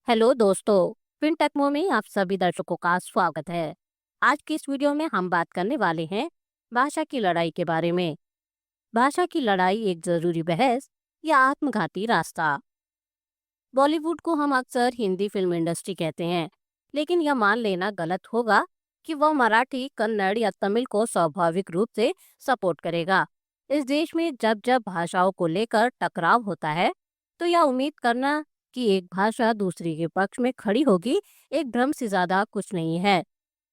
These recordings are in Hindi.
हेलो दोस्तों, फिनटेकमो में आप सभी दर्शकों का स्वागत है। आज की इस वीडियो में हम बात करने वाले हैं भाषा की लड़ाई के बारे में। भाषा की लड़ाई एक जरूरी बहस या आत्मघाती रास्ता। बॉलीवुड को हम अक्सर हिंदी फिल्म इंडस्ट्री कहते हैं, लेकिन यह मान लेना गलत होगा कि वह मराठी, कन्नड़ या तमिल को स्वाभाविक रूप से सपोर्ट करेगा। इस देश में जब जब भाषाओं को लेकर टकराव होता है, तो यह उम्मीद करना कि एक भाषा दूसरी के पक्ष में खड़ी होगी एक भ्रम से ज्यादा कुछ नहीं है।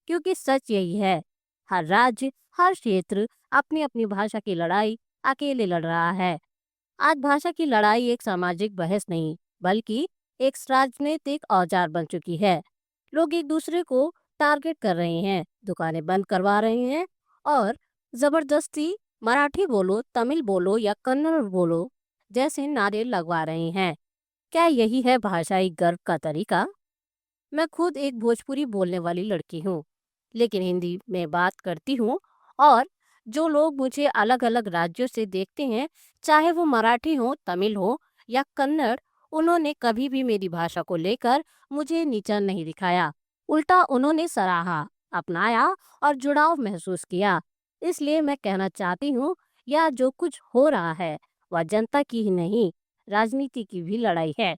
क्योंकि सच यही है, हर राज्य, हर क्षेत्र अपनी अपनी भाषा की लड़ाई अकेले लड़ रहा है। आज भाषा की लड़ाई एक सामाजिक बहस नहीं, बल्कि एक राजनीतिक औजार बन चुकी है। लोग एक दूसरे को टारगेट कर रहे हैं, दुकानें बंद करवा रहे हैं और जबरदस्ती मराठी बोलो, तमिल बोलो या कन्नड़ बोलो जैसे नारे लगवा रहे हैं। क्या यही है भाषाई गर्व का तरीका? मैं खुद एक भोजपुरी बोलने वाली लड़की हूँ, लेकिन हिंदी में बात करती हूँ। और जो लोग मुझे अलग अलग राज्यों से देखते हैं, चाहे वो मराठी हो, तमिल हो या कन्नड़, उन्होंने कभी भी मेरी भाषा को लेकर मुझे नीचा नहीं दिखाया। उल्टा उन्होंने सराहा, अपनाया और जुड़ाव महसूस किया। इसलिए मैं कहना चाहती हूँ, यह जो कुछ हो रहा है वह जनता की ही नहीं, राजनीति की भी लड़ाई है।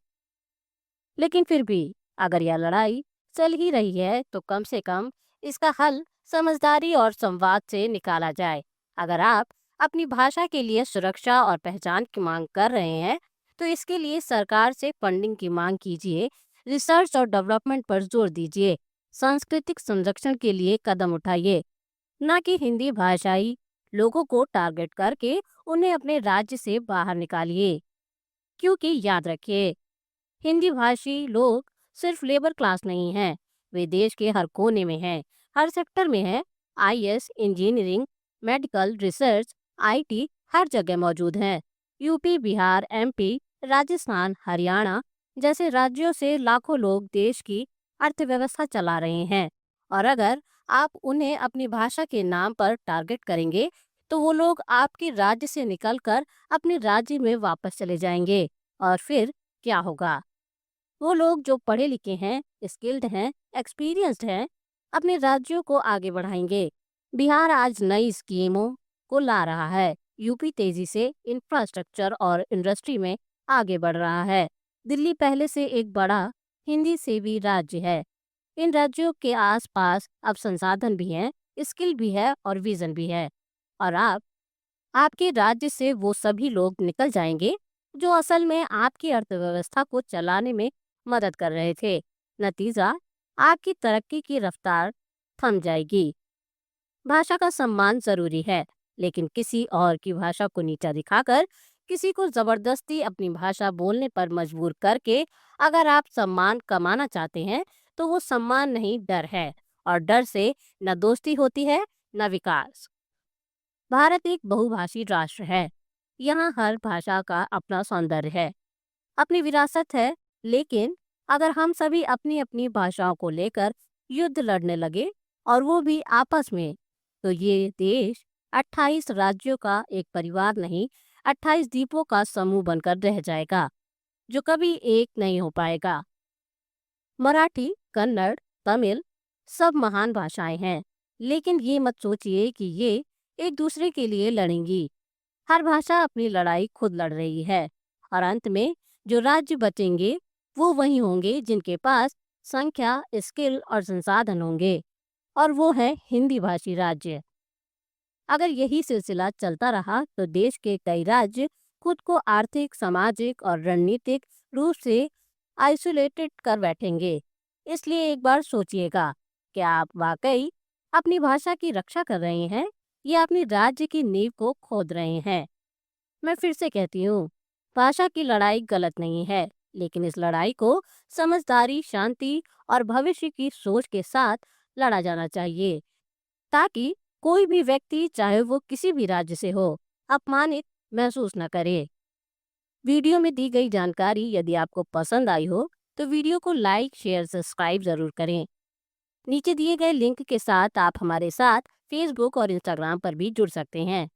लेकिन फिर भी अगर यह लड़ाई चल ही रही है, तो कम से कम इसका हल समझदारी और संवाद से निकाला जाए। अगर आप अपनी भाषा के लिए सुरक्षा और पहचान की मांग कर रहे हैं, तो इसके लिए सरकार से फंडिंग की मांग कीजिए, रिसर्च और डेवलपमेंट पर जोर दीजिए, सांस्कृतिक संरक्षण के लिए कदम उठाइए, न कि हिंदी भाषाई लोगों को टारगेट करके उन्हें अपने राज्य से बाहर निकालिए। क्योंकि याद रखिए, हिंदी भाषी लोग सिर्फ लेबर क्लास नहीं हैं, वे देश के हर कोने में हैं, हर सेक्टर में हैं। IAS, engineering, medical, research, IT हर जगह मौजूद हैं। यूपी, बिहार, एमपी, राजस्थान, हरियाणा जैसे राज्यों से लाखों लोग देश की अर्थव्यवस्था चला रहे हैं। और अगर आप उन्हें अपनी भाषा के नाम पर टारगेट करेंगे, तो वो लोग आपके राज्य से निकलकर अपने राज्य में वापस चले जाएंगे। और फिर क्या होगा? वो लोग जो पढ़े लिखे हैं, स्किल्ड हैं, एक्सपीरियंस्ड हैं, अपने राज्यों को आगे बढ़ाएंगे। बिहार आज नई स्कीमों को ला रहा है। यूपी तेजी से इंफ्रास्ट्रक्चर और इंडस्ट्री में आगे बढ़ रहा है। दिल्ली पहले से एक बड़ा हिंदी सेवी राज्य है। इन राज्यों के आसपास अब संसाधन भी हैं, स्किल भी है और विजन भी है। और आपके राज्य से वो सभी लोग निकल जाएंगे जो असल में आपकी अर्थव्यवस्था को चलाने में मदद कर रहे थे। नतीजा, आपकी तरक्की की रफ्तार थम जाएगी। भाषा का सम्मान जरूरी है, लेकिन किसी और की भाषा को नीचा दिखाकर, किसी को जबरदस्ती अपनी भाषा बोलने पर मजबूर करके अगर आप सम्मान कमाना चाहते हैं, तो वो सम्मान नहीं, डर है। और डर से न दोस्ती होती है, न विकास। भारत एक बहुभाषी राष्ट्र है। यहाँ हर भाषा का अपना सौंदर्य है, अपनी विरासत है। लेकिन अगर हम सभी अपनी अपनी भाषाओं को लेकर युद्ध लड़ने लगे, और वो भी आपस में, तो ये देश 28 राज्यों का एक परिवार नहीं, 28 द्वीपों का समूह बनकर रह जाएगा, जो कभी एक नहीं हो पाएगा। मराठी, कन्नड़, तमिल सब महान भाषाएं हैं, लेकिन ये मत सोचिए कि ये एक दूसरे के लिए लड़ेंगी। हर भाषा अपनी लड़ाई खुद लड़ रही है। और अंत में जो राज्य बचेंगे, वो वही होंगे जिनके पास संख्या, स्किल और संसाधन होंगे। और वो है हिंदी भाषी राज्य। अगर यही सिलसिला चलता रहा, तो देश के कई राज्य खुद को आर्थिक, सामाजिक और रणनीतिक रूप से आइसोलेटेड कर बैठेंगे। इसलिए एक बार सोचिएगा, क्या आप वाकई अपनी भाषा की रक्षा कर रहे हैं या अपनी राज्य की नींव को खोद रहे हैं? मैं फिर से कहती हूँ, भाषा की लड़ाई गलत नहीं है, लेकिन इस लड़ाई को समझदारी, शांति और भविष्य की सोच के साथ लड़ा जाना चाहिए, ताकि कोई भी व्यक्ति, चाहे वो किसी भी राज्य से हो, अपमानित महसूस न करे। वीडियो में दी गई जानकारी यदि आपको पसंद आई हो, तो वीडियो को लाइक, शेयर, सब्सक्राइब जरूर करें। नीचे दिए गए लिंक के साथ आप हमारे साथ फेसबुक और इंस्टाग्राम पर भी जुड़ सकते हैं।